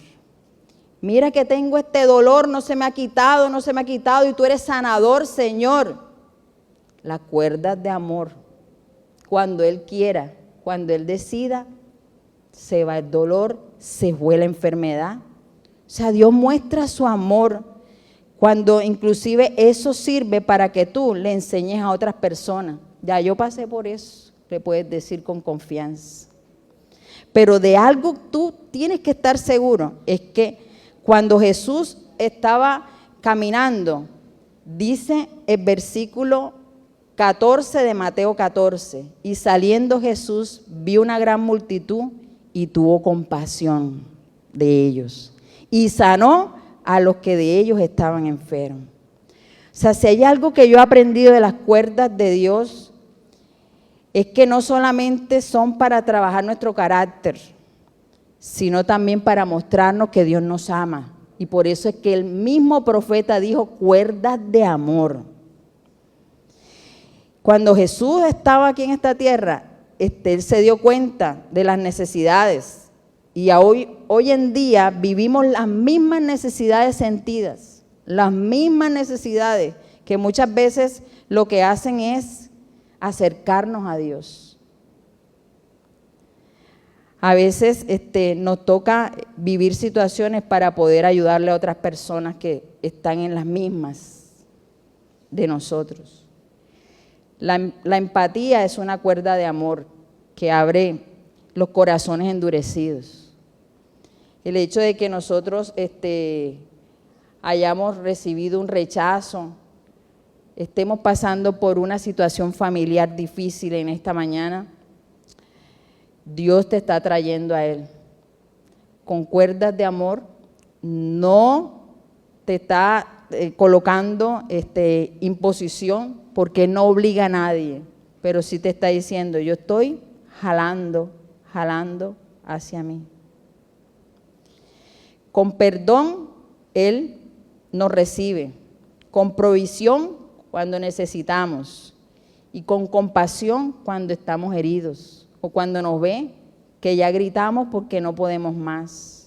Mira que tengo este dolor, no se me ha quitado y tú eres sanador, Señor. Las cuerdas de amor. Cuando Él quiera, cuando Él decida, se va el dolor, se fue la enfermedad. O sea, Dios muestra su amor. Cuando inclusive eso sirve para que tú le enseñes a otras personas. Ya yo pasé por eso, le puedes decir con confianza. Pero de algo tú tienes que estar seguro, es que cuando Jesús estaba caminando, dice el versículo 14 de Mateo 14, y saliendo Jesús vio una gran multitud y tuvo compasión de ellos y sanó a los que de ellos estaban enfermos. O sea, si hay algo que yo he aprendido de las cuerdas de Dios, es que no solamente son para trabajar nuestro carácter, sino también para mostrarnos que Dios nos ama. Y por eso es que el mismo profeta dijo cuerdas de amor. Cuando Jesús estaba aquí en esta tierra, Él se dio cuenta de las necesidades. Y hoy en día vivimos las mismas necesidades sentidas, las mismas necesidades que muchas veces lo que hacen es acercarnos a Dios. A veces nos toca vivir situaciones para poder ayudarle a otras personas que están en las mismas de nosotros. La empatía es una cuerda de amor que abre los corazones endurecidos. El hecho de que nosotros hayamos recibido un rechazo, estemos pasando por una situación familiar difícil en esta mañana, Dios te está trayendo a Él. Con cuerdas de amor, no te está colocando imposición, porque no obliga a nadie, pero sí te está diciendo, yo estoy jalando hacia mí. Con perdón, Él nos recibe, con provisión cuando necesitamos y con compasión cuando estamos heridos o cuando nos ve que ya gritamos porque no podemos más.